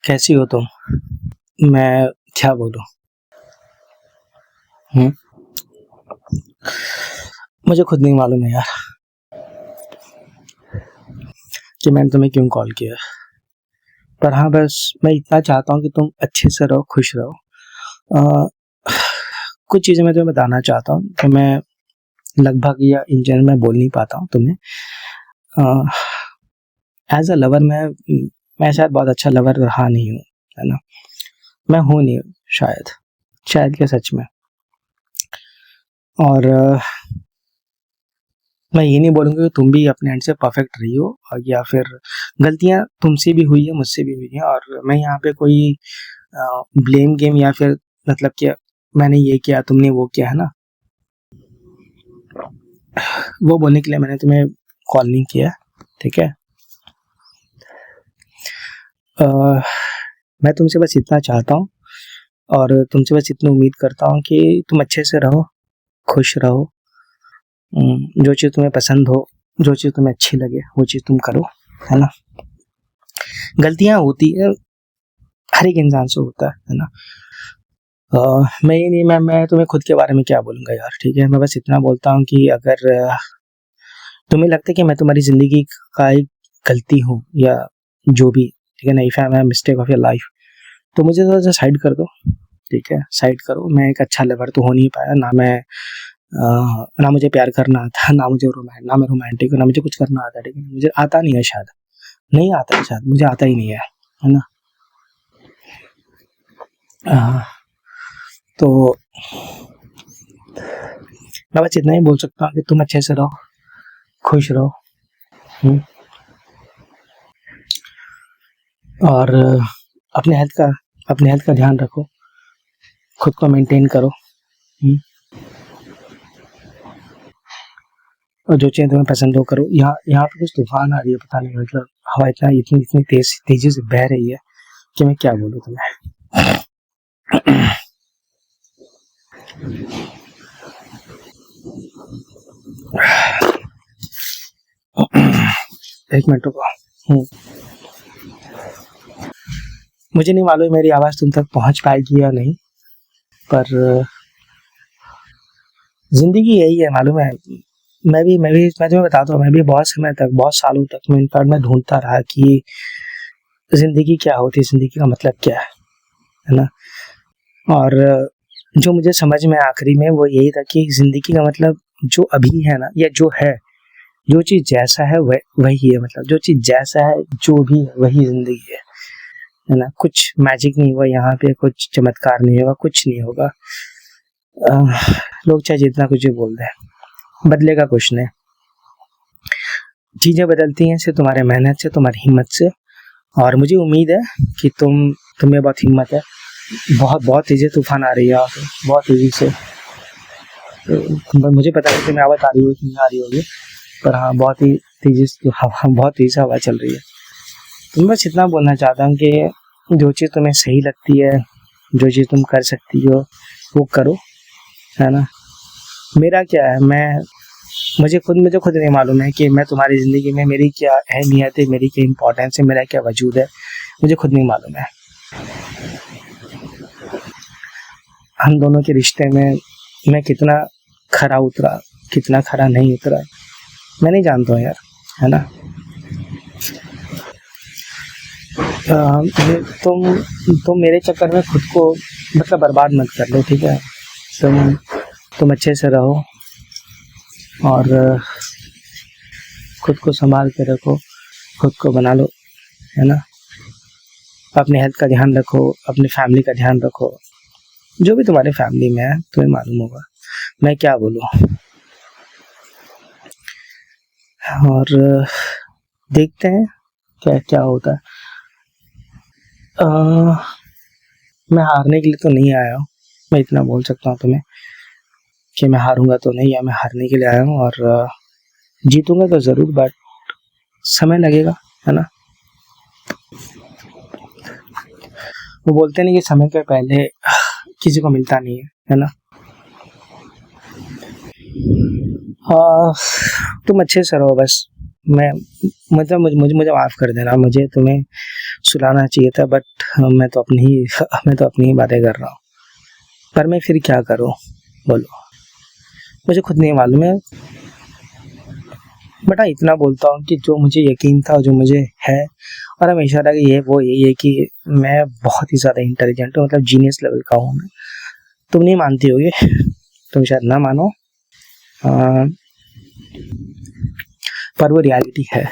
कैसी हो तुम? मैं क्या बोलूँ? हुँ? मुझे खुद नहीं मालूम है यार कि मैंने तुम्हें क्यों कॉल किया। पर हाँ, बस मैं इतना चाहता हूँ कि तुम अच्छे से रहो, खुश रहो। अ, कुछ चीज़ें मैं तुम्हें बताना चाहता हूँ, तो मैं लगभग या इन जनरल मैं बोल नहीं पाता हूँ तुम्हें। अ, एज़ अ लवर मैं शायद बहुत अच्छा लवर रहा नहीं हूँ, है ना? मैं हूँ नहीं शायद, शायद क्या सच में। और मैं ये नहीं बोलूँगा कि तुम भी अपने एंड से परफेक्ट रही हो और या फिर गलतियाँ तुमसे भी हुई है, मुझसे भी हुई हैं, और मैं यहाँ पे कोई ब्लेम गेम या फिर मतलब कि मैंने ये किया, तुमने वो किया, है ना? वो बोलने के लिए मैंने तुम्हें कॉल नहीं किया, ठीक है? अ, मैं तुमसे बस इतना चाहता हूँ और तुमसे बस इतनी उम्मीद करता हूँ कि तुम अच्छे से रहो, खुश रहो। जो चीज़ तुम्हें पसंद हो, जो चीज़ तुम्हें अच्छी लगे, वो चीज़ तुम करो, है ना? गलतियाँ होती है, हर एक इंसान से होता है ना? मैं ये नहीं मैं तुम्हें खुद के बारे में क्या बोलूँगा यार, ठीक है? मैं बस इतना बोलता हूँ कि अगर तुम्हें लगता है कि मैं तुम्हारी ज़िंदगी का एक गलती हूँ या जो भी, ठीक है ना? If I am a mistake of your life, तो मुझे थोड़ा-सा साइड कर दो, ठीक है? साइड करो। मैं एक अच्छा लवर तो हो नहीं पाया, ना मुझे प्यार करना आता, ना मैं रोमांटिक हूँ, ना मुझे कुछ करना आता है, ठीक है? मुझे आता नहीं है शायद, नहीं आता है शायद, मुझे आता ही नहीं है ना? अ, तो मैं बस इतना ही बोल सकता हूँ कि तुम अच्छे से रहो, खुश रहो। हुँ? और अपने हेल्थ का ध्यान रखो, खुद को मेंटेन करो। हुँ? और जो चीज़ें तुम्हें पसंद हो करो। यहाँ यहाँ पे कुछ तूफ़ान आ रही है, पता नहीं, मतलब हवा इतनी इतनी तेज़ी से बह रही है कि मैं क्या बोलूँ तुम्हें। एक मिनट रुको। हुँ। मुझे नहीं मालूम मेरी आवाज़ तुम तक पहुँच पाएगी या नहीं, पर ज़िंदगी यही है, मालूम है। मैं तुम्हें बताता हूँ, मैं भी बहुत समय तक, बहुत सालों तक मैं ढूँढता रहा कि ज़िंदगी क्या होती है, ज़िंदगी का मतलब क्या है ना? और जो मुझे समझ में आखिरी में वो यही था कि ज़िंदगी का मतलब जो अभी है ना, या जो है, जो चीज़ जैसा है वही है, मतलब जो चीज़ जैसा है, जो भी है वही ज़िंदगी है ना? कुछ मैजिक नहीं हुआ यहाँ पे, कुछ चमत्कार नहीं होगा, कुछ नहीं होगा। लोग चाहे जितना कुछ भी बोल दें, बदलेगा कुछ नहीं। चीज़ें बदलती हैं सिर्फ तुम्हारे मेहनत से, तुम्हारी हिम्मत से, और मुझे उम्मीद है कि तुम्हें बहुत हिम्मत है। बहुत बहुत तेज़ी तूफ़ान आ रही है यहाँ पे, बहुत तेज़ी से। मुझे पता नहीं तुम्हें आवाज़ आ रही होगी कि नहीं आ रही होगी, पर हाँ, बहुत तेज़ी से हवा चल रही है। तो मैं बस इतना बोलना चाहता हूँ कि जो चीज़ तुम्हें सही लगती है, जो चीज़ तुम कर सकती हो, वो करो, है ना? मेरा क्या है, मुझे खुद नहीं मालूम है कि मैं तुम्हारी ज़िंदगी में मेरी क्या अहमियत है, मेरी क्या इम्पोर्टेंस है, मेरा क्या वजूद है, मुझे खुद नहीं मालूम है। हम दोनों के रिश्ते में मैं कितना खरा उतरा, कितना खरा नहीं उतरा, मैं नहीं जानता हूँ यार, है ना? तुम मेरे चक्कर में खुद को मतलब बर्बाद मत कर लो, ठीक है? तुम अच्छे से रहो और खुद को संभाल के रखो, खुद को बना लो, है ना? अपने हेल्थ का ध्यान रखो, अपनी फैमिली का ध्यान रखो। जो भी तुम्हारे फैमिली में है तुम्हें मालूम होगा, मैं क्या बोलूँ। और देखते हैं क्या क्या होता है। मैं हारने के लिए तो नहीं आया हूँ, मैं इतना बोल सकता हूँ तुम्हें कि मैं हारूंगा तो नहीं, या मैं हारने के लिए आया हूँ, और जीतूंगा तो ज़रूर, बट समय लगेगा, है ना? वो बोलते नहीं कि समय के पहले किसी को मिलता नहीं है ना? तुम अच्छे से रहो बस, मैं मतलब मुझे माफ़ कर देना, मुझे तुम्हें सुलाना चाहिए था, बट मैं तो अपनी ही बातें कर रहा हूँ। पर मैं फिर क्या करूँ बोलो, मुझे खुद नहीं मालूम है। बट हाँ, इतना बोलता हूँ कि जो मुझे यकीन था, जो मुझे है, और हमेशा रहा कि वो यही है कि मैं बहुत ही ज़्यादा इंटेलिजेंट हूँ, मतलब जीनियस लेवल का हूँ मैं। तुम नहीं मानती होगी, तुम शायद ना मानो, पर वो रियलिटी है।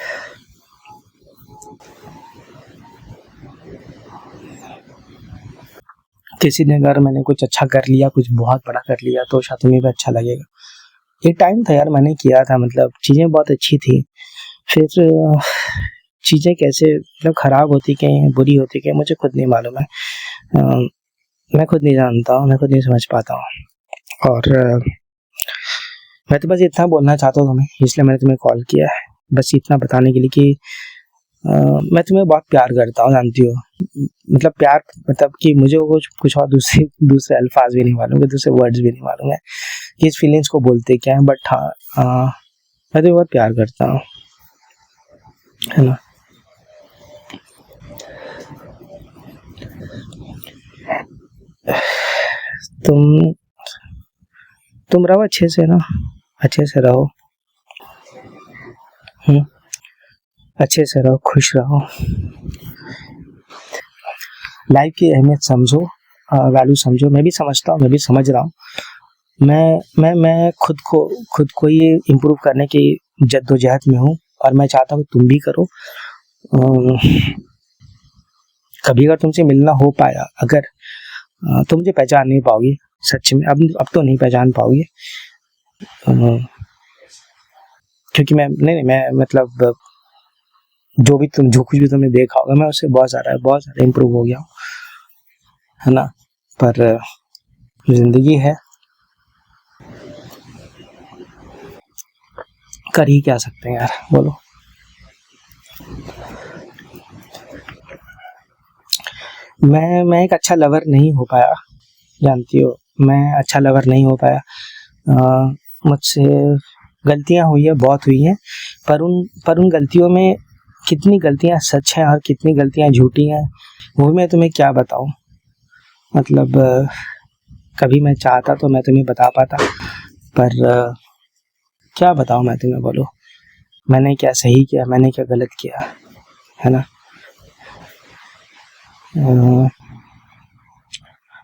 किसी ने अगर मैंने कुछ अच्छा कर लिया, कुछ बहुत बड़ा कर लिया, तो शायद तुम्हें भी अच्छा लगेगा। एक टाइम था यार, मैंने किया था, मतलब चीज़ें बहुत अच्छी थी, फिर चीज़ें कैसे मतलब ख़राब होती गई, बुरी होती गई, मुझे खुद नहीं मालूम है। मैं खुद नहीं जानता हूँ, मैं खुद नहीं समझ पाता हूँ। और मैं तो बस इतना बोलना चाहता हूँ तुम्हें, इसलिए मैंने तुम्हें कॉल किया है, बस इतना बताने के लिए कि मैं तुम्हें बहुत प्यार करता हूँ, जानती हो। मतलब प्यार, मतलब कि मुझे वो कुछ और दूसरे अल्फाज भी नहीं मालूम है, दूसरे वर्ड्स भी नहीं मालूम है कि इस फीलिंग्स को बोलते क्या है, बट हाँ, मैं तुम्हें बहुत प्यार करता हूँ, है ना। तुम तुम रहो अच्छे से ना, अच्छे से रहो, अच्छे से रहो, खुश रहो, लाइफ की अहमियत समझो, वैल्यू समझो। मैं भी समझता हूँ, मैं भी समझ रहा हूँ। मैं खुद को ही इम्प्रूव करने की जद्दोजहद में हूँ, और मैं चाहता हूँ तुम भी करो। कभी अगर तुमसे मिलना हो पाया, अगर तुम मुझे पहचान नहीं पाओगी सच में, अब तो नहीं पहचान पाओगी, क्योंकि मैं मतलब जो कुछ भी तुमने देखा होगा, मैं उससे बहुत ज़्यादा इम्प्रूव हो गया हूँ, है ना। पर जिंदगी है, कर ही क्या सकते हैं यार, बोलो। मैं एक अच्छा लवर नहीं हो पाया, जानती हो, मैं अच्छा लवर नहीं हो पाया। मुझसे गलतियां हुई है, बहुत हुई हैं, पर उन गलतियों में कितनी गलतियां सच हैं और कितनी गलतियां झूठी हैं, वो मैं तुम्हें क्या बताऊं। मतलब कभी मैं चाहता तो मैं तुम्हें बता पाता, पर क्या बताऊं मैं तुम्हें, बोलो। मैंने क्या सही किया, मैंने क्या गलत किया, है ना।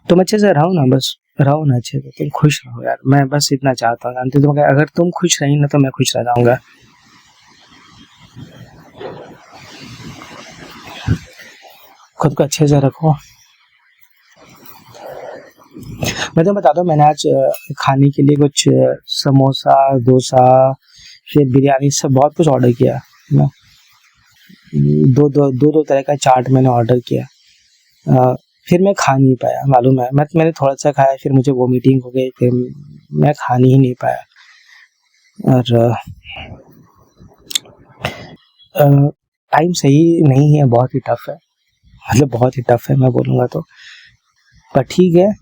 तुम अच्छे से रहो ना, बस रहो ना अच्छे से, तुम खुश रहो यार, मैं बस इतना चाहता हूँ, जानती तुम, अगर तुम खुश रही ना तो मैं खुश रह जाऊंगा। खुद को अच्छे से रखो। मैं तो बता दूं, मैंने आज खाने के लिए कुछ समोसा, डोसा, फिर बिरयानी, सब बहुत कुछ ऑर्डर किया ना। दो तरह का चाट मैंने ऑर्डर किया। फिर मैं खा नहीं पाया, मालूम है, मैंने थोड़ा सा खाया, फिर मुझे वोमिटिंग हो गई, फिर मैं खाने ही नहीं पाया। और टाइम सही नहीं है, बहुत ही टफ है, मतलब बहुत ही टफ है, मैं बोलूँगा तो। पर ठीक है,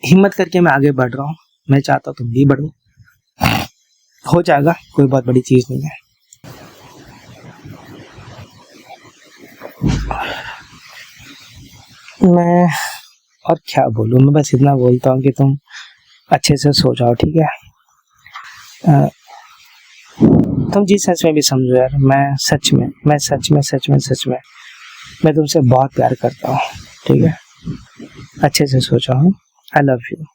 हिम्मत करके मैं आगे बढ़ रहा हूँ, मैं चाहता हूँ तुम भी बढ़ो, हो जाएगा, कोई बहुत बड़ी चीज़ नहीं है। मैं और क्या बोलूँ, मैं बस इतना बोलता हूँ कि तुम अच्छे से सो जाओ, ठीक है। तुम जिस सच में भी समझो यार, मैं तुमसे बहुत प्यार करता हूँ, ठीक है। अच्छे से सो जाओ, आई लव यू।